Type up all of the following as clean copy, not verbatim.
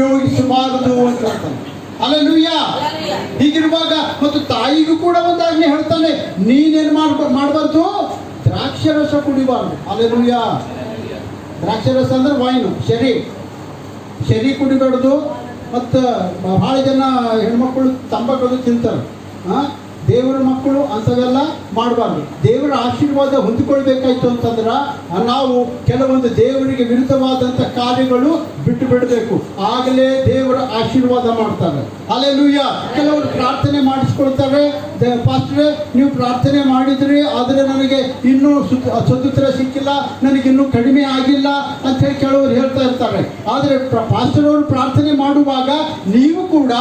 ಉಪಯೋಗಿಸಬಾರದು ಅಂತ ಹೇಳ್ತಾನೆ. ಹಲ್ಲೆಲೂಯ. ಹೀಗಿರುವಾಗ ಮತ್ತು ತಾಯಿಗೂ ಕೂಡ ಒಂದು ಆಜ್ಞೆ ಹೇಳ್ತಾನೆ, ನೀನೇನು ಮಾಡಬಾರ್ದು, ದ್ರಾಕ್ಷರಸ ಕುಡಿಬಾರ್ದು. ಹಲ್ಲೆಲೂಯ. ದ್ರಾಕ್ಷರಸ ಅಂದ್ರೆ ವೈನು, ಶರಿ ಕುಡಿಬಾರ್ದು. ಮತ್ತು ಭಾಳ ಜನ ಹೆಣ್ಮಕ್ಳು ತಂಬಾಕು ತಿಂತಾರೆ. ದೇವರ ಮಕ್ಕಳು ಅಂಥವೆಲ್ಲ ಮಾಡಬಾರ್ದು. ದೇವರ ಆಶೀರ್ವಾದ ಹೊಂದಿಕೊಳ್ಬೇಕಾಯ್ತು ಅಂತಂದ್ರೆ ನಾವು ಕೆಲವೊಂದು ದೇವರಿಗೆ ವಿರುದ್ಧವಾದಂಥ ಕಾರ್ಯಗಳು ಬಿಟ್ಟು ಬಿಡಬೇಕು. ಆಗಲೇ ದೇವರ ಆಶೀರ್ವಾದ ಮಾಡ್ತಾರೆ. ಹಲ್ಲೆಲೂಯ. ಕೆಲವರು ಪ್ರಾರ್ಥನೆ ಮಾಡಿಸ್ಕೊಳ್ತಾರೆ, ಪಾಸ್ಟ್ರೆ ನೀವು ಪ್ರಾರ್ಥನೆ ಮಾಡಿದ್ರಿ ಆದರೆ ನನಗೆ ಇನ್ನೂ ಸದುತ್ತರ ಸಿಕ್ಕಿಲ್ಲ, ನನಗಿನ್ನೂ ಕಡಿಮೆ ಆಗಿಲ್ಲ ಅಂಥೇಳಿ ಕೆಲವರು ಹೇಳ್ತಾ ಇರ್ತಾರೆ. ಆದರೆ ಪಾಸ್ಟರ್ ಅವರು ಪ್ರಾರ್ಥನೆ ಮಾಡುವಾಗ ನೀವು ಕೂಡ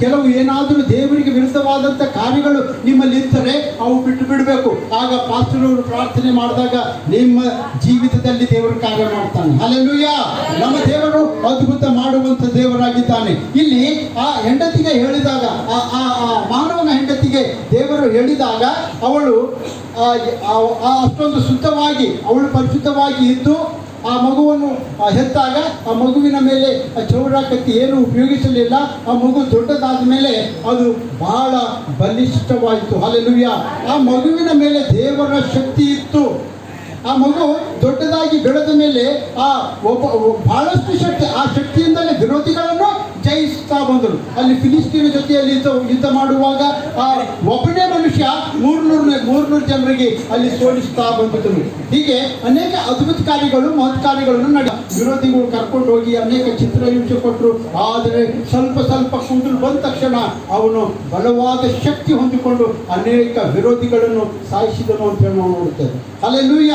ಕೆಲವು ಏನಾದರೂ ದೇವರಿಗೆ ವಿರುದ್ಧವಾದಂಥ ಕಾರ್ಯಗಳು ನಿಮ್ಮಲ್ಲಿ ಇದ್ದರೆ ಅವು ಬಿಟ್ಟು ಬಿಡಬೇಕು. ಆಗ ಪಾಸ್ಟರ್ ಅವರು ಪ್ರಾರ್ಥನೆ ಮಾಡಿದಾಗ ನಿಮ್ಮ ಜೀವಿತದಲ್ಲಿ ದೇವರು ಕಾರ್ಯ ಮಾಡ್ತಾನೆ. ಹಲ್ಲೆಲೂಯ. ನಮ್ಮ ದೇವರು ಅದ್ಭುತ ಮಾಡುವಂಥ ದೇವರಾಗಿದ್ದಾನೆ. ಇಲ್ಲಿ ಆ ಹೆಂಡತಿಗೆ ಹೇಳಿದಾಗ, ಆ ಮಾನವನ ಹೆಂಡತಿಗೆ ದೇವರು ಹೇಳಿದಾಗ ಅವಳು ಅಷ್ಟೊಂದು ಶುದ್ಧವಾಗಿ, ಅವಳು ಪರಿಶುದ್ಧವಾಗಿ ಇದ್ದು ಆ ಮಗುವನ್ನು ಹೆತ್ತಾಗ ಆ ಮಗುವಿನ ಮೇಲೆ ಚೌರ ಕತ್ತಿ ಏನು ಉಪಯೋಗಿಸಲಿಲ್ಲ. ಆ ಮಗು ದೊಡ್ಡದಾದ ಮೇಲೆ ಅದು ಬಹಳ ಬಲಿಷ್ಠವಾಯಿತು. ಹಲ್ಲೆಲೂಯ. ಆ ಮಗುವಿನ ಮೇಲೆ ದೇವರ ಶಕ್ತಿ ಇತ್ತು. ಆ ಮಗು ದೊಡ್ಡದಾಗಿ ಬೆಳೆದ ಮೇಲೆ ಬಹಳಷ್ಟು ಶಕ್ತಿ, ಆ ಶಕ್ತಿಯಿಂದಲೇ ವಿರೋಧಿಗಳನ್ನು ಜಯಿಸ್ತಾ ಬಂದರು. ಅಲ್ಲಿ ಫಿಲಿಸ್ತೀನ ಜೊತೆಯಲ್ಲಿ ಯುದ್ಧ ಮಾಡುವಾಗ ಆ ಒಬ್ಬನೇ ಮನುಷ್ಯ 300 ಜನರಿಗೆ ಅಲ್ಲಿ ಸೋಲಿಸ್ತಾ ಬಂದಿದ್ದರು. ಹೀಗೆ ಅನೇಕ ಅದ್ಭುತ ಕಾರ್ಯಗಳು, ಮಹತ್ ಕಾರ್ಯಗಳನ್ನು ವಿರೋಧಿಗಳು ಕರ್ಕೊಂಡು ಹೋಗಿ ಅನೇಕ ಚಿತ್ರಹಿಂಸೆ ಕೊಟ್ಟರು. ಆದರೆ ಸ್ವಲ್ಪ ಕೂದಲು ಬಂದ ತಕ್ಷಣ ಅವನು ಬಲವಾದ ಶಕ್ತಿ ಹೊಂದಿಕೊಂಡು ಅನೇಕ ವಿರೋಧಿಗಳನ್ನು ಸಾಯಿಸಿದನು ಅಂತ ಹೇಳಿ ನಾವು ನೋಡುತ್ತೇವೆ. ಹಲ್ಲೆಲೂಯ.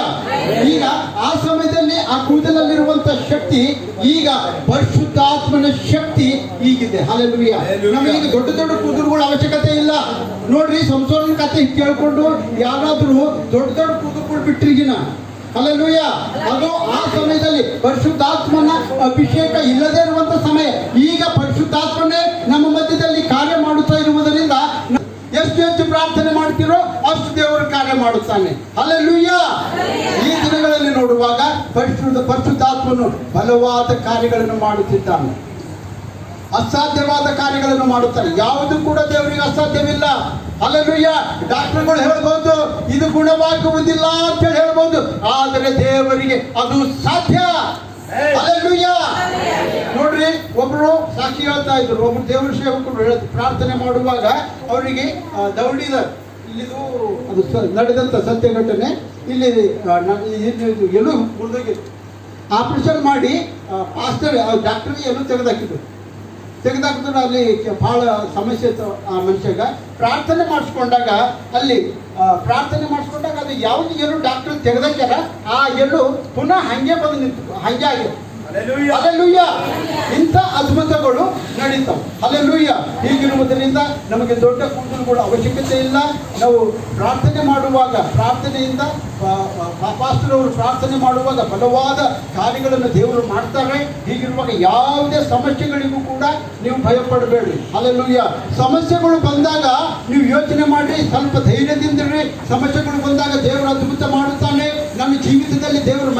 ಈಗ ಆ ಸಮಯದಲ್ಲಿ ಆ ಕೂದಲಲ್ಲಿರುವಂತ ಶಕ್ತಿ ಈಗ ಪರಿಶುದ್ಧಾತ್ಮನ ಶಕ್ತಿ ಈಗಿದೆ. ಹಲ್ಲೆಲೂಯ. ನಮಗೆ ದೊಡ್ಡ ಕೂದಲುಗಳ ಅವಶ್ಯಕತೆ ಇಲ್ಲ. ನೋಡ್ರಿ, ಸಂಸೋರನ ಕಥೆ ಕೇಳ್ಕೊಂಡು ಯಾರಾದ್ರೂ ದೊಡ್ಡ ಕೂದಲುಗಳು ಬಿಟ್ಟಿರ್ಗಿನ. ಹಲ್ಲೆಲೂಯ. ಅದು ಆ ಸಮಯದಲ್ಲಿ ಪರಿಶುದ್ಧಾತ್ಮನ ಅಭಿಷೇಕ ಇಲ್ಲದೇ ಇರುವಂತ ಸಮಯ. ಈಗ ಪರಿಶುದ್ಧಾತ್ಮನೇ ನಮ್ಮ ಮಧ್ಯದಲ್ಲಿ ಕಾರ್ಯ ಮಾಡುತ್ತಾ ಇರುವುದರಿಂದ ಎಷ್ಟು ಪ್ರಾರ್ಥನೆ ಮಾಡ್ತಿರೋ ಅಷ್ಟು ದೇವರು ಕಾರ್ಯ ಮಾಡುತ್ತಾನೆ. ಹಲ್ಲೆಲೂಯ. ಈ ದಿನಗಳಲ್ಲಿ ನೋಡುವಾಗ ಪರಿಶುದ್ಧಾತ್ಮನು ಬಲವಾದ ಕಾರ್ಯಗಳನ್ನು ಮಾಡುತ್ತಿದ್ದಾನೆ. ಅಸಾಧ್ಯವಾದ ಕಾರ್ಯಗಳನ್ನು ಮಾಡುತ್ತಾನೆ. ಯಾವುದು ಕೂಡ ದೇವರಿಗೆ ಅಸಾಧ್ಯವಿಲ್ಲ. ಹಲ್ಲೆಲೂಯ. ಡಾಕ್ಟರ್ಗಳು ಹೇಳ್ಬೋದು ಇದು ಗುಣವಾಗುವುದಿಲ್ಲ ಅಂತ ಹೇಳ್ಬೋದು, ಆದರೆ ದೇವರಿಗೆ ಅದು ಸಾಧ್ಯ. ಹಲ್ಲೆಲೂಯ. ನೋಡ್ರಿ, ಒಬ್ರು ಸಾಕ್ಷಿ ಹೇಳ್ತಾ ಇದ್ರು. ಒಬ್ರು ದೇವರ ಸೇವಕರು ಪ್ರಾರ್ಥನೆ ಮಾಡುವಾಗ ಅವರಿಗೆ ದೌಡಿದ ಇಲ್ಲಿದು ಅದು ನಡೆದಂತ ಸತ್ಯ ಘಟನೆ. ಇಲ್ಲಿ ಎಲ್ಲೂ ಮುರಿದೋಗಿ ಆಪರೇಷನ್ ಮಾಡಿ ಪಾಸ್ಟರ್ ಡಾಕ್ಟರ್ಗೆ ಎಲ್ಲೂ ತೆಗೆದಾಕಿದ್ರು. ಅಲ್ಲಿ ಬಹಳ ಸಮಸ್ಯೆ ಇತ್ತು ಆ ಮನುಷ್ಯಗ. ಪ್ರಾರ್ಥನೆ ಮಾಡಿಸ್ಕೊಂಡಾಗ ಅಲ್ಲಿ ಅದು ಯಾವ್ದು ಎಲ್ಲೂ ಡಾಕ್ಟರ್ ತೆಗೆದಾಕ್ಯಾರ, ಆ ಎಲ್ಲೂ ಪುನಃ ಹಂಗೆ ಬಂದು ನಿಂತು ಹಂಗೆ ಆಗಿದೆ. ಹಲ್ಲೆಲೂಯ. ಇಂಥ ಅದ್ಭುತಗಳು ನಡೀತಾವೆ. ಹಲ್ಲೆಲೂಯ. ಹೀಗಿರುವುದರಿಂದ ನಮಗೆ ದೊಡ್ಡ ಕೂದಲುಗಳ ಅವಶ್ಯಕತೆ ಇಲ್ಲ. ನಾವು ಪ್ರಾರ್ಥನೆ ಮಾಡುವಾಗ ಪ್ರಾರ್ಥನೆಯಿಂದ ಪಾಸ್ಟರವರು ಪ್ರಾರ್ಥನೆ ಮಾಡುವಾಗ ಬಲವಾದ ಕಾರ್ಯಗಳನ್ನು ದೇವರು ಮಾಡ್ತಾರೆ. ಹೀಗಿರುವಾಗ ಯಾವುದೇ ಸಮಸ್ಯೆಗಳಿಗೂ ಕೂಡ ನೀವು ಭಯಪಡಬೇಡಿ. ಹಲ್ಲೆಲೂಯ. ಸಮಸ್ಯೆಗಳು ಬಂದಾಗ ನೀವು ಯೋಚನೆ ಮಾಡಿ, ಸ್ವಲ್ಪ ಧೈರ್ಯದಿಂದಿರ್ರಿ. ಸಮಸ್ಯೆಗಳು ಬಂದಾಗ ದೇವರು ಅದ್ಭುತ ಮಾಡುತ್ತಾನೆ. ನನ್ನ ಜೀವಿತದಲ್ಲಿ ದೇವರು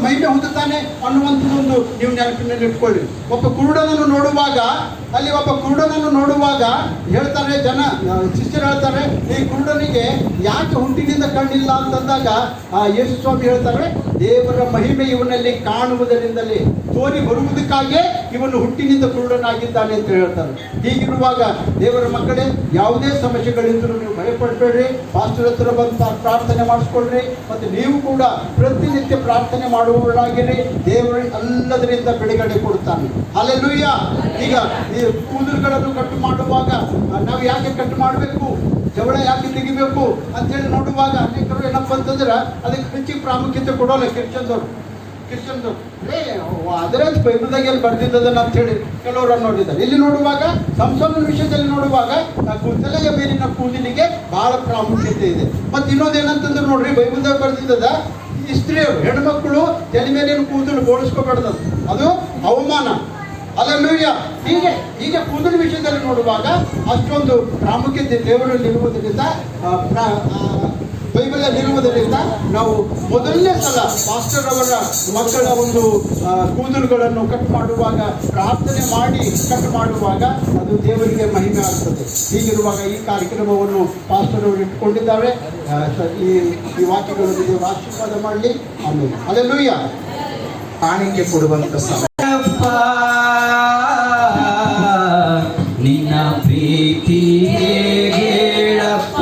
ಮಹಿಮೆ ಹೊಂದುತ್ತಾನೆ ಅನ್ನುವಂಥದ್ದೊಂದು ನೀವು ನೆನಪಿನಲ್ಲಿ ಇಟ್ಕೊಳ್ಳಿ. ಒಬ್ಬ ಕುರುಡನನ್ನು ನೋಡುವಾಗ ಹೇಳ್ತಾರೆ ಜನ, ಶಿಷ್ಯರು ಹೇಳ್ತಾರೆ, ಈ ಕುರುಡನಿಗೆ ಯಾಕೆ ಹುಟ್ಟಿನಿಂದ ಕಣ್ಣಿಲ್ಲ ಅಂತಂದಾಗ ಯೇಸು ಸ್ವಾಮಿ ಹೇಳ್ತಾರೆ, ದೇವರ ಮಹಿಮೆ ಇವನಲ್ಲಿ ಕಾಣುವುದರಿಂದಲೇ ತೋರಿ ಬರುವುದಕ್ಕಾಗಿ ಇವನು ಹುಟ್ಟಿನಿಂದ ಕುರುಡನಾಗಿದ್ದಾನೆ ಅಂತ ಹೇಳ್ತಾರೆ. ಹೀಗಿರುವಾಗ ದೇವರ ಮಕ್ಕಳೇ, ಯಾವುದೇ ಸಮಸ್ಯೆಗಳಿಂದಲೂ ನೀವು ಭಯಪಡಬೇಡ್ರಿ. ಪಾಸ್ಟರ್ ಹತ್ರ ಬಂದು ಪ್ರಾರ್ಥನೆ ಮಾಡಿಸ್ಕೊಳ್ರಿ. ಮತ್ತು ನೀವು ಕೂಡ ಪ್ರತಿನಿತ್ಯ ಪ್ರಾರ್ಥನೆ ಮಾಡುವವರಾಗಿರಿ. ದೇವರು ಎಲ್ಲದರಿಂದ ಬಿಡುಗಡೆ ಕೊಡುತ್ತಾನೆ. ಹಲ್ಲೆಲೂಯ. ಈಗ ಈ ಕೂದಲುಗಳನ್ನು ಕಟ್ಟು ಮಾಡುವಾಗ ನಾವು ಯಾಕೆ ಕಟ್ಟು ಮಾಡಬೇಕು, ಜವಳ ಯಾಕೆ ತೆಗಿಬೇಕು ಅಂತೇಳಿ ನೋಡುವಾಗ ಅನೇಕರು ಏನಪ್ಪ ಅಂತಂದ್ರೆ ಅದಕ್ಕೆ ಹೆಚ್ಚಿಗೆ ಪ್ರಾಮುಖ್ಯತೆ ಕೊಡೋಲ್ಲ. ಕ್ರಿಶ್ಚಿಯನ್ದವ್ರು ಅದರ ಬೈಬಲ್ದಾಗ ಎಲ್ಲಿ ಬರ್ದಿದ್ದದನ್ನ ಅಂತ ಹೇಳಿ ಕೆಲವರು ನೋಡಿದ್ದಾರೆ. ಇಲ್ಲಿ ನೋಡುವಾಗ ಸಂಸೋನನ ವಿಷಯದಲ್ಲಿ ನೋಡುವಾಗ ತಲೆಯ ಮೇಲಿನ ಕೂದಲಿಗೆ ಬಹಳ ಪ್ರಾಮುಖ್ಯತೆ ಇದೆ. ಮತ್ತೆ ಇನ್ನೊಂದೇನಂತಂದ್ರೆ ನೋಡ್ರಿ, ಬೈಬಲ್ದಾಗ ಬರ್ದಿದ್ದದ ಸ್ತ್ರೀಯರು, ಹೆಣ್ಮಕ್ಳು ತಲೆ ಮೇಲಿನ ಕೂದಲು ಬೋಳಿಸ್ಕೋಬಾರ್ದು, ಅದು ಅವಮಾನ. ಹಲ್ಲೆಲೂಯ. ಹೀಗೆ ಕೂದಲ ವಿಷಯದಲ್ಲಿ ನೋಡುವಾಗ ಅಷ್ಟೊಂದು ಪ್ರಾಮುಖ್ಯತೆ ದೇವರಲ್ಲಿ ಇರುವುದರಿಂದ ಬೈಬಲಲ್ಲಿ ಇರುವುದರಿಂದ ನಾವು ಮೊದಲನೇ ಸಲ ಪಾಸ್ಟರ್ ಅವರ ಮಕ್ಕಳ ಒಂದು ಕೂದಲುಗಳನ್ನು ಕಟ್ ಮಾಡುವಾಗ, ಪ್ರಾರ್ಥನೆ ಮಾಡಿ ಕಟ್ ಮಾಡುವಾಗ ಅದು ದೇವರಿಗೆ ಮಹಿಮೆ ಆಗ್ತದೆ. ಹೀಗಿರುವಾಗ ಈ ಕಾರ್ಯಕ್ರಮವನ್ನು ಪಾಸ್ಟರ್ ಅವರು ಇಟ್ಕೊಂಡಿದ್ದಾರೆ. ಈ ವಾಕ್ಯಗಳನ್ನು ದೇವರು ಆಶೀರ್ವಾದ ಮಾಡಲಿ. ಆಮೇಲೆ ಹಲ್ಲೆಲೂಯ. ಕಾಣಿಕೆ ಕೊಡುವಂತ ಸಮಯ. ನಿನ್ನ ಪ್ರೀತಿ ಹೇಳಪ್ಪ,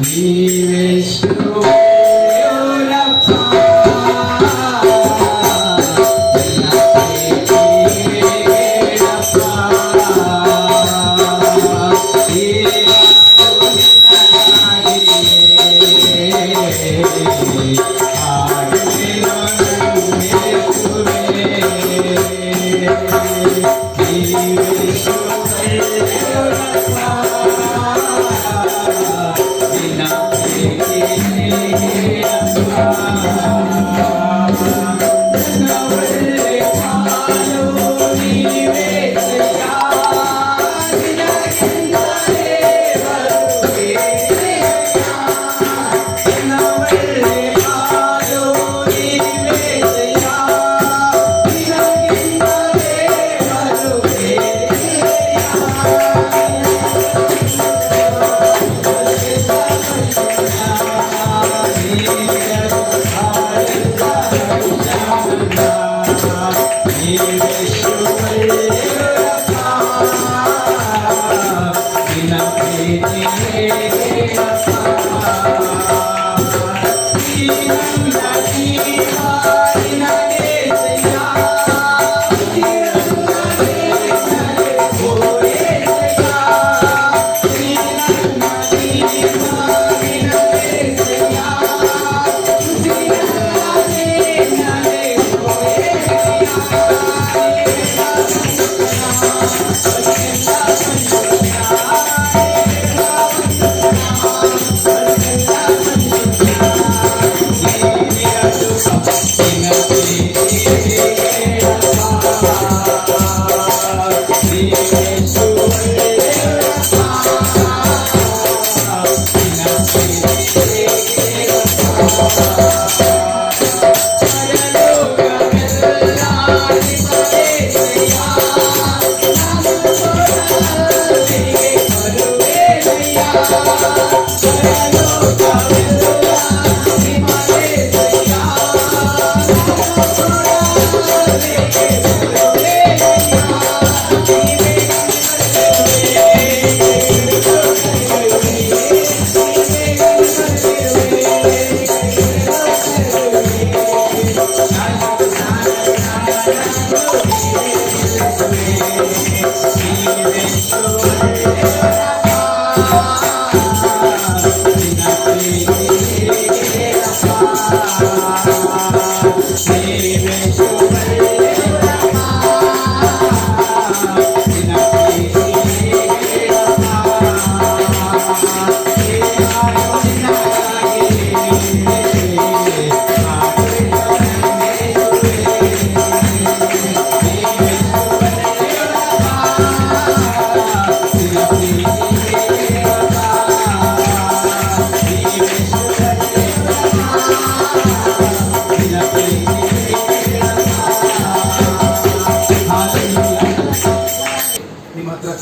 ನೀವೆಷ್ಟು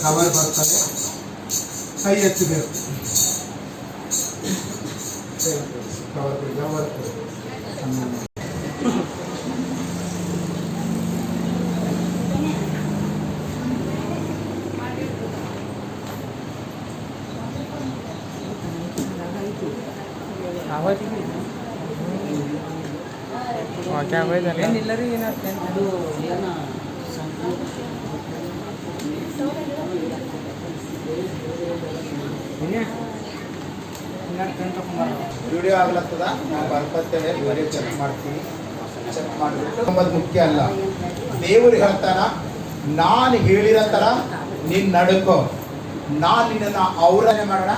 ಕವರ್ ಬರ್ತಾರೆ, ಕೈ ಎತ್ತಬೇಕು. ವಿಡಿಯೋ ಆಗ್ಲತ್ತದ, ನಾವು ಬರ್ಕೊತೇವೆ, ಬರೀ ಚೆಕ್ ಮಾಡ್ತೀವಿ. ಚೆಕ್ ಮಾಡಿಬಿಟ್ಟು ನಮ್ಮದು ಮುಖ್ಯ ಅಲ್ಲ. ದೇವರು ಹೇಳ್ತಾರ, ನಾನು ಹೇಳಿರೋ ಥರ ನೀನು ನಡ್ಕೋ, ನಾನು ನಿನ್ನನ್ನು ಅವರನ್ನೇ ಮಾಡೋಣ.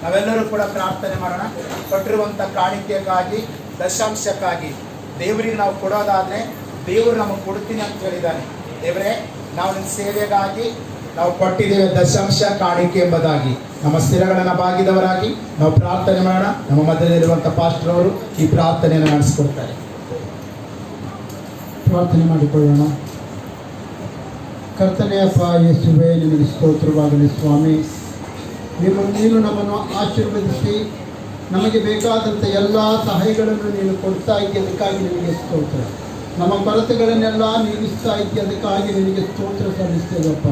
ನಾವೆಲ್ಲರೂ ಕೂಡ ಪ್ರಾರ್ಥನೆ ಮಾಡೋಣ. ಕೊಟ್ಟಿರುವಂಥ ಕಾಣಿಕೆಗಾಗಿ, ದಶಾಂಶಕ್ಕಾಗಿ ದೇವರಿಗೆ ನಾವು ಕೊಡೋದಾದರೆ ದೇವರು ನಮಗೆ ಕೊಡ್ತೀನಿ ಅಂತ ಹೇಳಿದ್ದಾನೆ. ದೇವರೇ, ನಾವು ನಿನ್ನ ಸೇವೆಗಾಗಿ ನಾವು ಕೊಟ್ಟಿದ್ದೇವೆ ದಶಾಂಶ ಕಾಣಿಕೆ ಎಂಬುದಾಗಿ. ನಮ್ಮ ಸ್ಥಿರಗಳನ್ನು ಬಾಗಿದವರಾಗಿ ನಾವು ಪ್ರಾರ್ಥನೆ ಮಾಡೋಣ. ನಮ್ಮ ಮಧ್ಯದಲ್ಲಿರುವಂತಹ ಪಾಸ್ಟರ್ ಅವರು ಈ ಪ್ರಾರ್ಥನೆಯನ್ನು ನಡೆಸಿಕೊಡ್ತಾರೆ. ಪ್ರಾರ್ಥನೆ ಮಾಡಿಕೊಳ್ಳೋಣ. ಕರ್ತನೆಯಪ್ಪ ಯೇಸುವೇ, ನಿಮಗೆ ಸ್ತೋತ್ರವಾಗಲಿ ಸ್ವಾಮಿ. ನೀನು ನಮ್ಮನ್ನು ಆಶೀರ್ವದಿಸಿ ನಮಗೆ ಬೇಕಾದಂಥ ಎಲ್ಲ ಸಹಾಯಗಳನ್ನು ನೀನು ಕೊಡ್ತಾ ಇದ್ದೀಯ, ಅದಕ್ಕಾಗಿ ನಿನಗೆ ಸ್ತೋತ್ರ. ನಮ್ಮ ಕೊರತೆಗಳನ್ನೆಲ್ಲ ನೀಗಿಸ್ತಾ ಇದ್ದೀಯ, ಅದಕ್ಕಾಗಿ ನಿನಗೆ ಸ್ತೋತ್ರ ಸಲ್ಲಿಸ್ತೇವಪ್ಪ.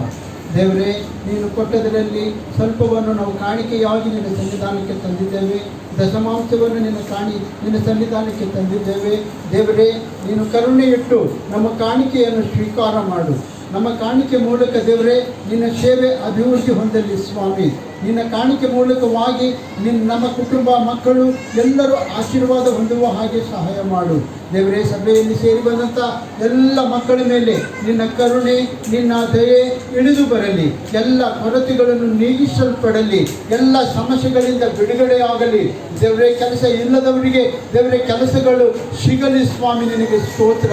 ದೇವರೇ, ನೀನು ಕೊಟ್ಟದರಲ್ಲಿ ಸ್ವಲ್ಪವನ್ನು ನಾವು ಕಾಣಿಕೆಯಾಗಿ ನಿನ್ನ ಸನ್ನಿಧಾನಕ್ಕೆ ತಂದಿದ್ದೇವೆ. ದಶಮಾಂಶವನ್ನು ನಿನ್ನ ಸನ್ನಿಧಾನಕ್ಕೆ ತಂದಿದ್ದೇವೆ. ದೇವರೇ, ನೀನು ಕರುಣೆ ಇಟ್ಟು ನಮ್ಮ ಕಾಣಿಕೆಯನ್ನು ಸ್ವೀಕಾರ ಮಾಡು. ನಮ್ಮ ಕಾಣಿಕೆ ಮೂಲಕ ದೇವರೇ ನಿನ್ನ ಸೇವೆ ಅಭಿವೃದ್ಧಿ ಹೊಂದಲಿ ಸ್ವಾಮಿ. ನಿನ್ನ ಕಾಣಿಕೆ ಮೂಲಕವಾಗಿ ನಮ್ಮ ಕುಟುಂಬ, ಮಕ್ಕಳು ಎಲ್ಲರೂ ಆಶೀರ್ವಾದ ಹೊಂದುವ ಹಾಗೆ ಸಹಾಯ ಮಾಡು. ದೇವರೇ, ಸಭೆಯಲ್ಲಿ ಸೇರಿ ಬಂದಂಥ ಎಲ್ಲ ಮಕ್ಕಳ ಮೇಲೆ ನಿನ್ನ ಕರುಣೆ, ನಿನ್ನ ದಯೆ ಇಳಿದು ಬರಲಿ. ಎಲ್ಲ ಕೊರತೆಗಳನ್ನು ನೀಗಿಸಲ್ಪಡಲಿ. ಎಲ್ಲ ಸಮಸ್ಯೆಗಳಿಂದ ಬಿಡುಗಡೆ ಆಗಲಿ. ದೇವರೇ, ಕೆಲಸ ಇಲ್ಲದವರಿಗೆ ದೇವರೇ ಕೆಲಸಗಳು ಸಿಗಲಿ ಸ್ವಾಮಿ. ನಿನಗೆ ಸ್ತೋತ್ರ.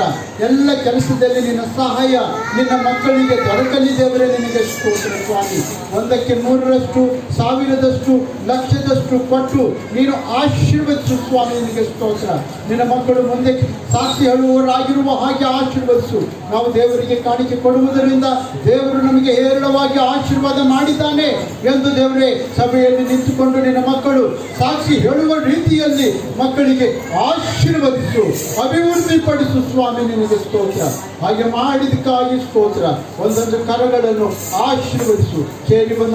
ಎಲ್ಲ ಕೆಲಸದಲ್ಲಿ ನಿನ್ನ ಸಹಾಯ ನಿನ್ನ ಮಕ್ಕಳಿಗೆ ದೊರಕಲಿ. ದೇವರೇ, ನಿನಗೆ ಸ್ತೋತ್ರ ಸ್ವಾಮಿ. 100ಕ್ಕೆ 100ರಷ್ಟು, 1000ದಷ್ಟು, ಲಕ್ಷದಷ್ಟು ಕೊಟ್ಟು ನೀನು ಆಶೀರ್ವದಿಸು ಸ್ವಾಮಿ. ನಿನಗೆ ಸ್ತೋತ್ರ. ನಿನ್ನ ಮಕ್ಕಳು ಮುಂದೆ ಸಾಕ್ಷಿ ಹೇಳುವವರಾಗಿರುವ ಹಾಗೆ ಆಶೀರ್ವದಿಸು. ನಾವು ದೇವರಿಗೆ ಕಾಣಿಕೆ ಕೊಡುವುದರಿಂದ ದೇವರು ನಮಗೆ ಹೇರಳವಾಗಿ ಆಶೀರ್ವಾದ ಮಾಡಿದ್ದಾನೆ ಎಂದು ದೇವರೇ ಸಭೆಯಲ್ಲಿ ನಿಂತುಕೊಂಡು ನಿನ್ನ ಮಕ್ಕಳು ಸಾಕ್ಷಿ ಹೇಳುವ ರೀತಿಯಲ್ಲಿ ಮಕ್ಕಳಿಗೆ ಆಶೀರ್ವದಿಸು, ಅಭಿವೃದ್ಧಿಪಡಿಸು ಸ್ವಾಮಿ. ನಿನಗೆ ಸ್ತೋತ್ರ. ಹಾಗೆ ಮಾಡಿದಕ್ಕಾಗಿ ಸ್ತೋತ್ರ. ಒಂದೊಂದು ಕರಗಳನ್ನು ಆಶೀರ್ವದಿಸು. ಸೇರಿ ಬಂದ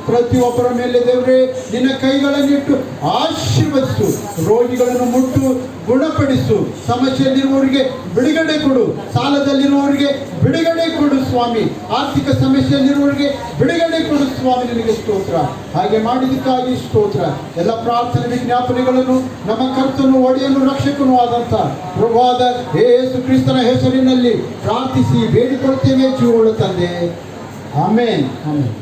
ಪ್ರತಿಯೊಬ್ಬರ ಮೇಲೆ ದೇವರೇ ನಿನ್ನ ಕೈಗಳನ್ನಿಟ್ಟು ಆಶೀರ್ವದಿಸು. ರೋಗಿಗಳನ್ನು ಮುಟ್ಟು ಗುಣಪಡಿಸು. ಸಮಸ್ಯೆಯಲ್ಲಿರುವವರಿಗೆ ಬಿಡುಗಡೆ ಕೊಡು. ಸಾಲದಲ್ಲಿರುವವರಿಗೆ ಬಿಡುಗಡೆ ಕೊಡು ಸ್ವಾಮಿ. ಆರ್ಥಿಕ ಸಮಸ್ಯೆಯಲ್ಲಿರುವವರಿಗೆ ಬಿಡುಗಡೆ ಕೊಡು ಸ್ವಾಮಿ. ನಿನಗೆ ಸ್ತೋತ್ರ. ಹಾಗೆ ಮಾಡಿದಕ್ಕಾಗಿ ಸ್ತೋತ್ರ. ಎಲ್ಲ ಪ್ರಾರ್ಥನೆ ವಿಜ್ಞಾಪನೆಗಳನ್ನು ನಮ್ಮ ಕರ್ತನು, ಒಡೆಯನು, ರಕ್ಷಕನೂ ಆದಂಥ ಪ್ರಭುವಾದ ಯೇಸು ಕ್ರಿಸ್ತನ ಹೆಸರಿನಲ್ಲಿ ಪ್ರಾರ್ಥಿಸಿ ಬೇಡಿಕೊಳ್ಳುತ್ತೇವೆ ಜೀವೋಳು ತಂದೆ. ಆಮೇನ್, ಆಮೇನ್.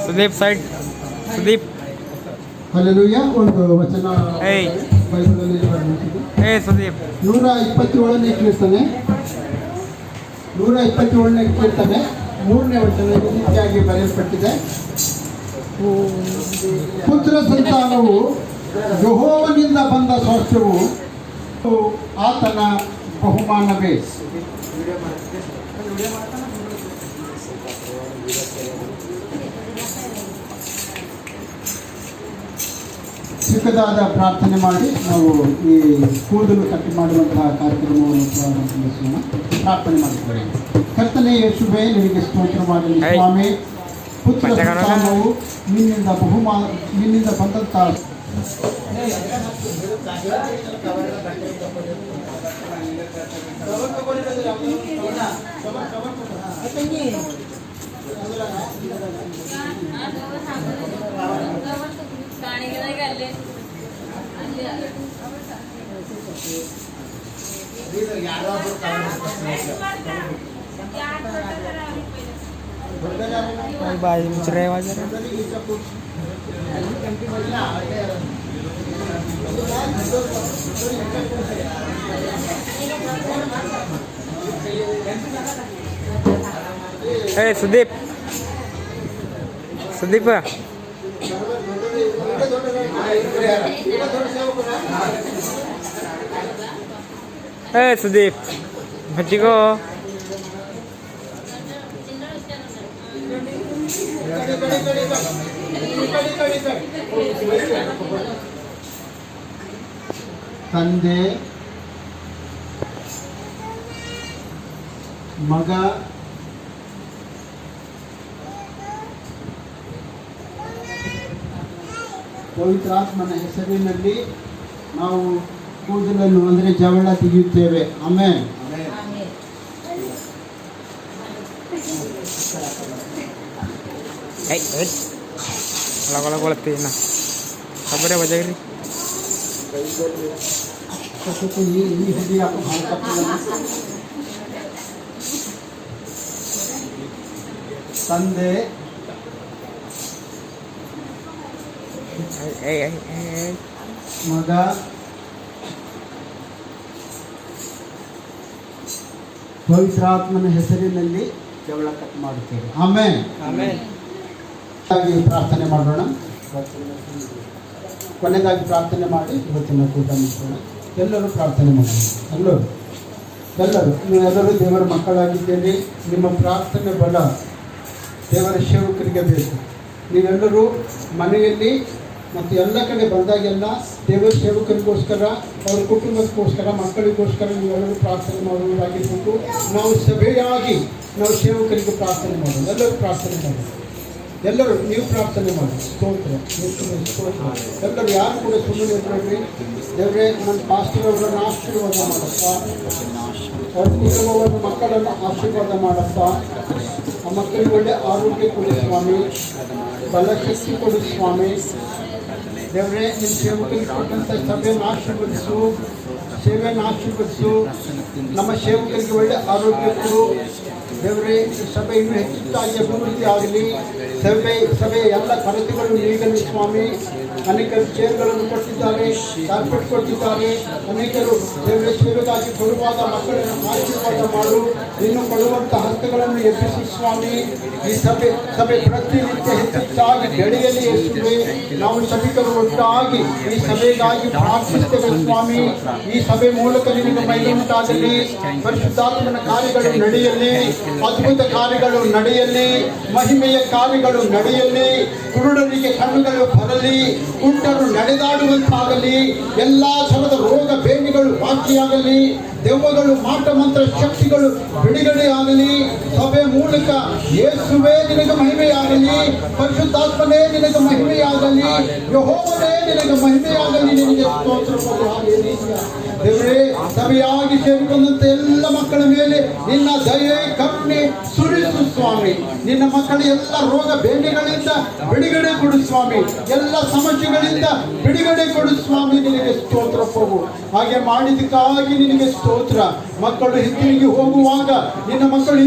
ಸುದೀಪ್ ಸೈಡ್, ಸುದೀಪ್. ಹಲ್ಲೆಲೂಯಾ. ಒಂದು ವಚನ ಏಯ್. ಬೈಬಲಲ್ಲಿ ಬರೆದಿದೆ. ಸುದೀಪ್. 127ನೇ ಕೀರ್ತನೆ, 127ನೇ ಕೀರ್ತನೆ 3ನೇ ವಚನ ಈ ರೀತಿಯಾಗಿ ಬರೆಯಲ್ಪಟ್ಟಿದೆ. ಪುತ್ರ ಸಂತಾನವು ಯೆಹೋವನಿಂದ ಬಂದ ಸ್ವಾಸ್ಥ್ಯವು ಆತನ ಬಹುಮಾನವೇ. ಚಿಕ್ಕದಾದ ಪ್ರಾರ್ಥನೆ ಮಾಡಿ ನಾವು ಈ ಕೂದಲು ಕಟ್ಟಿ ಮಾಡುವಂತಹ ಕಾರ್ಯಕ್ರಮವನ್ನು ಪ್ರಾರಂಭಿಸೋಣ. ಪ್ರಾರ್ಥನೆ ಮಾಡಿಕೊಳ್ಳಿ. ಕರ್ತನೇ ಯೇಸುವೇ, ನಿನಗೆ ಸ್ತೋತ್ರವಾಗಲಿ ಸ್ವಾಮಿ. ಪುತ್ರ ಸಂತಾನವು ನಿನ್ನಿಂದ ಬಂದಂಥ बाजी में चुराया हुआ जरा। ए सुदीप, सुदीप ए सुदीप भज्जी को ತಂದೆ, ಮಗ, ಪವಿತ್ರಾತ್ಮನ ಹೆಸರಿನಲ್ಲಿ ನಾವು ಕೂದಲನ್ನು ಅಂದರೆ ಜವಳ ತೆಗೆಯುತ್ತೇವೆ. ಆಮೆನ್. अलग अलग ना खबर है बजा रही ತಂದೆ, ಮಗ, ಪವಿತ್ರಾತ್ಮನ ಹೆಸರಿನಲ್ಲಿ ಜಗಳ ಕಟ್ ಮಾಡುತ್ತೇವೆ. ಆಮೇನ್. ಹಾಗೆ ಪ್ರಾರ್ಥನೆ ಮಾಡೋಣ. ಕೊನೆಯದಾಗಿ ಪ್ರಾರ್ಥನೆ ಮಾಡಿ ಇವತ್ತಿನ ಕೂಟ ಮುಗಿಸೋಣ. ಎಲ್ಲರೂ ಪ್ರಾರ್ಥನೆ ಮಾಡೋಣ. ಎಲ್ಲರೂ ನೀವೆಲ್ಲರೂ ದೇವರ ಮಕ್ಕಳಾಗಿದ್ದೇನೆ. ನಿಮ್ಮ ಪ್ರಾರ್ಥನೆ ಬಲ ದೇವರ ಸೇವಕರಿಗೆ ಬೇಕು. ನೀವೆಲ್ಲರೂ ಮನೆಯಲ್ಲಿ ಮತ್ತು ಎಲ್ಲ ಕಡೆ ಬಂದಾಗೆಲ್ಲ ದೇವರ ಸೇವಕರಿಗೋಸ್ಕರ, ಅವ್ರ ಕುಟುಂಬಕ್ಕೋಸ್ಕರ, ಮಕ್ಕಳಿಗೋಸ್ಕರ ನೀವೆಲ್ಲರೂ ಪ್ರಾರ್ಥನೆ ಮಾಡುವುದಾಗಿರ್ಬೇಕು. ನಾವು ಸಭೆಯಾಗಿ ನಾವು ಸೇವಕರಿಗೆ ಪ್ರಾರ್ಥನೆ ಮಾಡೋಣ. ಎಲ್ಲರೂ ಪ್ರಾರ್ಥನೆ ಮಾಡೋಣ. ಎಲ್ಲರೂ ನೀವು ಪ್ರಾರ್ಥನೆ ಮಾಡಿ. ಸ್ತೋತ್ರ. ಎಲ್ಲರೂ ಯಾರು ಕೂಡ ಸುಮ್ಮನೆ ಇರಬೇಡ್ರಿ. ದೇವರೇ, ನನ್ನ ಪಾಸ್ಟರ್ ಅವರನ್ನು ಆಶೀರ್ವಾದ ಮಾಡಪ್ಪ. ಅವ್ರ ಕುಟುಂಬವನ್ನು, ಮಕ್ಕಳನ್ನು ಆಶೀರ್ವಾದ ಮಾಡಪ್ಪ. ಆ ಮಕ್ಕಳಿಗೆ ಒಳ್ಳೆ ಆರೋಗ್ಯ ಕೊಡು ಸ್ವಾಮಿ, ಬಲಶಕ್ತಿ ಕೊಡು ಸ್ವಾಮಿ. ದೇವರೇ, ನಿಮ್ಮ ಸೇವಕರಿಗೆ ಕೊಟ್ಟಂಥ ಸಭೆಯನ್ನು ಆಶೀರ್ವದಿಸು, ಸೇವೆಯನ್ನು ಆಶೀರ್ವದಿಸು. ನಮ್ಮ ಸೇವಕರಿಗೆ ಒಳ್ಳೆ ಆರೋಗ್ಯ ಕೊಡು ದೇವರೇ. ಈ ಸಭೆ ಇನ್ನೂ ಹೆಚ್ಚಾಗಿ ಅಭಿವೃದ್ಧಿ ಆಗಲಿ. ಸಭೆಯ ಎಲ್ಲ ಕೊರತೆಗಳು ನೀಗಲಿ ಸ್ವಾಮಿ. ಅನೇಕರು ಚೇರ್ಗಳನ್ನು ಕೊಟ್ಟಿದ್ದಾರೆ, ಕಾರ್ಪೆಟ್ ಕೊಟ್ಟಿದ್ದಾರೆ. ಅನೇಕರು ದೇವರ ಸೇವೆಗಾಗಿ ಕೊಡುವಾಗ ಮಕ್ಕಳನ್ನು ಆಶೀರ್ವಾದ ಮಾಡು. ಇನ್ನು ಕೊಡುವಂಥ ಹಸ್ತಗಳನ್ನು ಎಬ್ಬಿಸಿ ಸ್ವಾಮಿ. ಈ ಸಭೆ ಪ್ರತಿನಿತ್ಯ ಹೆಚ್ಚಾಗಿ ಬೆಳೆಯಲಿ ಯೇಸುವೆ. ನಾವು ಸಭಿಕರು ಒಟ್ಟಾಗಿ ಈ ಸಭೆಗಾಗಿ ಪ್ರಾರ್ಥಿಸುತ್ತೇವೆ ಸ್ವಾಮಿ. ಈ ಸಭೆ ಮೂಲಕ ನಿನಗೆ ಮಹಿಮೆ ಉಂಟಾಗಲಿ. ಪರಿಶುದ್ಧಾತ್ಮನ ಕಾರ್ಯಗಳು ನಡೆಯಲಿ, ಅದ್ಭುತ ಕಾರ್ಯಗಳು ನಡೆಯಲಿ, ಮಹಿಮೆಯ ಕಾರ್ಯಗಳು ನಡೆಯಲಿ. ಕುರುಡರಿಗೆ ಕಣ್ಣುಗಳು ಬರಲಿ, ಕುಂಟರು ನಡೆದಾಡುವಂತಾಗಲಿ. ಎಲ್ಲ ಥರದ ರೋಗ ಬೇನೆಗಳು ವಾಸಿಯಾಗಲಿ. ದೆವ್ವಗಳು, ಮಾಟ ಮಂತ್ರ ಶಕ್ತಿಗಳು ಬಿಡುಗಡೆ ಆಗಲಿ. ಸಭೆ ಮೂಲಕ ಯೇಸುವೇ ನಿನಗೆ ಮಹಿಮೆಯಾಗಲಿ. ಪರಿಶುದ್ಧಾತ್ಮನೇ ನಿನಗೆ ಮಹಿಮೆಯಾಗಲಿ. ಯೆಹೋವನೇ ನಿನಗೆ ಮಹಿಮೆಯಾಗಲಿ. ನಿನಗೆ ಸ್ತೋತ್ರವಾಗಲಿ. ದೇವರೇ, ಸಭೆಯಾಗಿ ಸೇರಿಕೊಂಡಂತ ಎಲ್ಲ ಮಕ್ಕಳ ಮೇಲೆ ನಿನ್ನ ದಯೆ ಕರುಣೆ ಸುರಿಸು ಸ್ವಾಮಿ. ನಿನ್ನ ಮಕ್ಕಳ ಎಲ್ಲ ರೋಗ ಬೇನೆಗಳಿಂದ ಬಿಡುಗಡೆ ಕೊಡು ಸ್ವಾಮಿ. ಎಲ್ಲ ಸಮಸ್ಯೆಗಳಿಂದ ಬಿಡುಗಡೆ ಕೊಡು ಸ್ವಾಮಿ. ನಿನಗೆ ಸ್ತೋತ್ರ ಪ್ರಭು. ಹಾಗೆ ಮಾಡಿದಕ್ಕಾಗಿ ನಿನಗೆ ಸ್ತೋತ್ರ. ಮಕ್ಕಳು ಹಿಂತಿರುಗಿ ಹೋಗುವಾಗ, ನಿನ್ನ ಮಕ್ಕಳು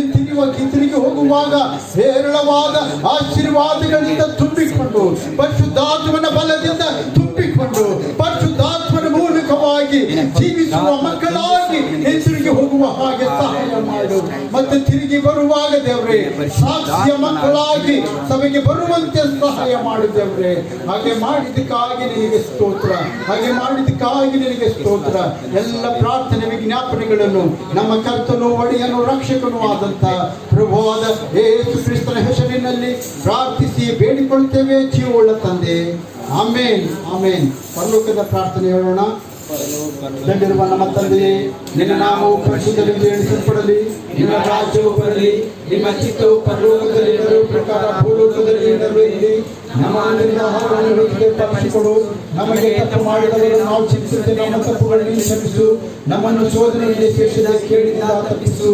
ಹಿಂತಿರುಗಿ ಹೋಗುವಾಗ ಹೇರಳವಾದ ಆಶೀರ್ವಾದಗಳಿಂದ ತುಂಬಿಕೊಂಡು, ಪರಿಶುದ್ಧಾತ್ಮನ ಬಲದಿಂದ ತುಂಬಿಕೊಂಡು, ಪರಿಶುದ್ಧಾತ್ಮನ ಮೂಲಕವಾಗಿ ಜೀವಿಸುವ ಮಕ್ಕಳಾಗಿ ಹಿಂತಿರುಗಿ ಹೋಗುವ ಹಾಗೆ ಸಹಾಯ ಮಾಡು. ಮತ್ತೆ ತಿರುಗಿ ಬರುವಾಗ ದೇವರೇ ಸಾಕ್ಷ್ಯ ಮಕ್ಕಳಾಗಿ ಸಭೆಗೆ ಬರುವಂತೆ ಸಹಾಯ ಮಾಡು ದೇವರೇ. ಹಾಗೆ ಮಾಡಿದ್ದಕ್ಕಾಗಿ ನಿನಗೆ ಸ್ತೋತ್ರ. ಹಾಗೆ ಮಾಡಿದ್ದಕ್ಕಾಗಿ ನಿನಗೆ ಸ್ತೋತ್ರ. ಎಲ್ಲ ಪ್ರಾರ್ಥನೆ ವಿಜ್ಞಾಪನೆಗಳನ್ನು ನಮ್ಮ ಕರ್ತನು, ಒಡೆಯನು, ರಕ್ಷಕನೂ ಆದಂತ ಪ್ರಭುವಾದ ಯೇಸು ಕ್ರಿಸ್ತನ ಹೆಸರಿನಲ್ಲಿ ಪ್ರಾರ್ಥಿಸಿ ಬೇಡಿಕೊಳ್ಳುತ್ತೇವೆ ಜೀವವುಳ್ಳ ತಂದೆ. ಆಮೇನ್, ಆಮೇನ್. ಪರಲೋಕದ ಪ್ರಾರ್ಥನೆ ಹೇಳೋಣ. ದಂಡಿರುವ ನಮ್ಮ ತಂದೆಯೇ, ನಿನ್ನ ನಾಮವು ಪರಿಶುದ್ಧವೆಂದು ಎಣಿಸಲ್ಪಡಲಿ. ನಿನ್ನ ರಾಜ್ಯವು ಬರಲಿ. ನಿಮ್ಮ ಚಿತ್ತವು ಪರಲೋಕದಲ್ಲಿ ನಡೆಯುವ ಪ್ರಕಾರ ಭೂಲೋಕದಲ್ಲಿ ನೆರವೇರಲಿ. ನಮ್ಮ ಅನ್ಯದ ಆಹಾರವನ್ನು ತಪ್ಪಿಸಿಕೊಡು. ನಮಗೆ ತಪ್ಪು ಮಾಡಿದವರು ನಾವು ಚಿಂತಿಸುತ್ತೆ. ನಮ್ಮ ತಪ್ಪುಗಳನ್ನು ಕ್ಷಮಿಸು. ನಮ್ಮನ್ನು ಶೋಧನೆಯಲ್ಲಿ ಸೇರಿಸದೆ ಕೇಳಿದ ತಪ್ಪಿಸು.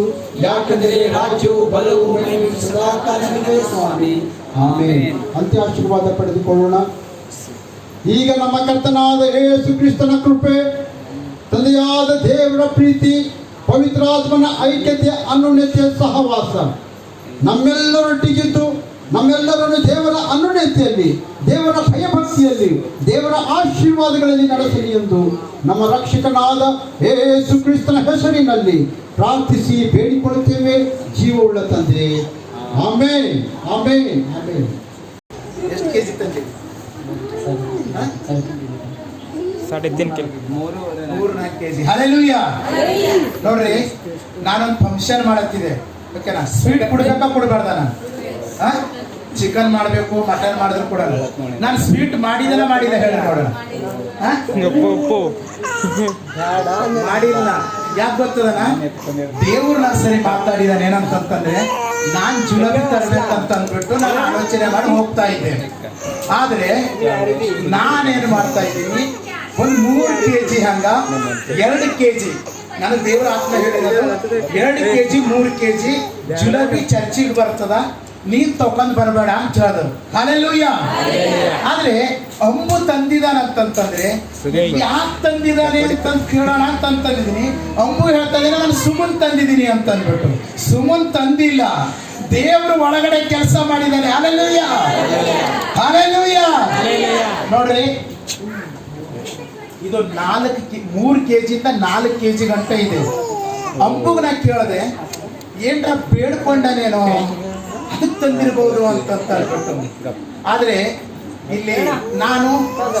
ಯಾಕೆಂದರೆ ರಾಜ್ಯವು, ಬಲವು, ಮಹಿಮೆಯು ಸದಾಕಾಲ ನಿನಗೆ ಸ್ವಾಮಿ. ಆಮೇನ್. ಅಂತ್ಯಾಶೀರ್ವಾದ ಪಡೆದುಕೊಳ್ಳೋಣ. ಈಗ ನಮ್ಮ ಕರ್ತನಾದ ಯೇಸು ಕ್ರಿಸ್ತನ ಕೃಪೆ, ತಂದೆಯಾದ ದೇವರ ಪ್ರೀತಿ, ಪವಿತ್ರಾತ್ಮನ ಐಕ್ಯತೆ, ಅನ್ಯೋನ್ಯತೆಯ ಸಹವಾಸ ನಮ್ಮೆಲ್ಲರೊಟ್ಟಿಗಿದ್ದು ನಮ್ಮೆಲ್ಲರನ್ನು ದೇವರ ಅನ್ಯೋನ್ಯತೆಯಲ್ಲಿ, ದೇವರ ಭಯಭಕ್ತಿಯಲ್ಲಿ, ದೇವರ ಆಶೀರ್ವಾದಗಳಲ್ಲಿ ನಡೆಸಲಿ ಎಂದು ನಮ್ಮ ರಕ್ಷಕನಾದ ಯೇಸು ಕ್ರಿಸ್ತನ ಹೆಸರಿನಲ್ಲಿ ಪ್ರಾರ್ಥಿಸಿ ಬೇಡಿಕೊಳ್ಳುತ್ತೇವೆ ಜೀವವುಳ್ಳ ತಂದೆ. ಆಮೇನ್, ಆಮೇನ್, ಆಮೇನ್. ಎಷ್ಟು ಕೆಜಿ ತಂದೆ? 3.5 kg. 3-4 kg. ಹಲ್ಲೆಲೂಯಾ. ನೋಡ್ರಿ, ನಾನೊಂದು ಫಂಕ್ಷನ್ ಮಾಡತ್ತಿದೆ. ಓಕೆನಾ? ಸ್ವೀಟ್ ಕೊಡ್ಬೇಕಾ ಕೊಡಬಾರ್ದ? ನಾನು ಚಿಕನ್ ಮಾಡಬೇಕು, ಮಟನ್ ಮಾಡಿದ್ರು ಕೊಡಲ್ಲ. ನಾನು ಸ್ವೀಟ್ ಮಾಡಿಲ್ಲ ಹೇಳಿ ನೋಡೋಣ. ಮಾಡಿಲ್ಲ. ಯಾಕೆ ಗೊತ್ತದನ? ದೇವ್ರು ನಾನು ಸರಿ ಮಾತಾಡಿದಾನೆ. ಏನಂತಂದ್ರೆ, ನಾನು ಜುಲಬಿ ತರಬೇಕಂತ ಅಂದ್ಬಿಟ್ಟು ನಾನು ಆಲೋಚನೆ ಮಾಡಿ ಹೋಗ್ತಾ ಇದ್ದೇನೆ. ಆದ್ರೆ ನಾನೇನು ಮಾಡ್ತಾ ಇದ್ದೀನಿ, ಒಂದು 3 kg ಹಂಗ 2 kg ನನಗೆ ದೇವರ ಆತ್ಮ ಹೇಳಿರೋದು. 2 kg 3 kg ಜುಲಬಿ ಚರ್ಚಿಗೆ ಬರ್ತದ, ನೀನ್ ತಗೊಂಡ್ ಬರಬೇಡ ಅಂತ ಹೇಳಿದ್ರು. ಹಲ್ಲೆಲೂಯಾ. ಆದ್ರೆ ಅಂಬು ತಂದಿದಾನಂತಂದ್ರೆ ಯಾಕೆ ತಂದಿದ್ದಾನೆ ಅಂತ ಕೇಳೋಣ ಅಂತಂದಿದ್ದೀನಿ. ಅಂಬು ಹೇಳ್ತಾ ಇದ್ದೀನಿ, ನಾನು ಸುಮನ್ ತಂದಿದ್ದೀನಿ ಅಂತ ಅಂದ್ಬಿಟ್ಟು. ಸುಮನ್ ತಂದಿಲ್ಲ, ದೇವರು ಒಳಗಡೆ ಕೆಲಸ ಮಾಡಿದ್ದಾನೆ. Hallelujah, hallelujah. ನೋಡ್ರಿ, ಇದು 3 kg ಇಂದ 4 kg ಗಂಟೆ ಇದೆ. ಅಂಬುಗ್ ನಾ ಕೇಳದೆ, ಏನ್ರ ಬೇಡ್ಕೊಂಡನೇನೋ ಅದಕ್ಕೆ ತಂದಿರ್ಬೋದು ಅಂತ ಅನ್ಬಿಟ್ಟು. ಆದ್ರೆ ಇಲ್ಲಿ ನಾನು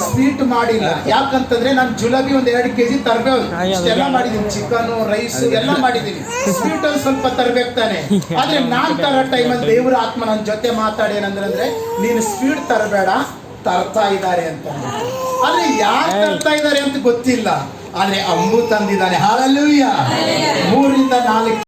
ಸ್ವೀಟ್ ಮಾಡಿಲ್ಲ. ಯಾಕಂತಂದ್ರೆ ನಾನು ಜುಲಾಬಿ ಒಂದ್ 2 kg ತರಬೇಕು. ಇಷ್ಟೆಲ್ಲ ಮಾಡಿದೀನಿ, ಚಿಕನ್ ರೈಸ್ ಎಲ್ಲ ಮಾಡಿದೀನಿ. ಸ್ವೀಟ್ ಅಲ್ಲಿ ಸ್ವಲ್ಪ ತರ್ಬೇಕು ತಾನೆ. ಆದ್ರೆ ನಾನ್ ತರೋ ಟೈಮಲ್ಲಿ ದೇವರ ಆತ್ಮ ನನ್ನ ಜೊತೆ ಮಾತಾಡಿ ಏನಂದ್ರೆ ನೀನು ಸ್ವೀಟ್ ತರಬೇಡ, ತರ್ತಾ ಇದ್ದಾರೆ ಅಂತ. ಆದ್ರೆ ಯಾರು ತರ್ತಾ ಇದ್ದಾರೆ ಅಂತ ಗೊತ್ತಿಲ್ಲ. ಆದ್ರೆ ಅಂಬು ತಂದಿದ್ದಾನೆ. ಹಾಲೆಲೂಯಾ. 3 ರಿಂದ 4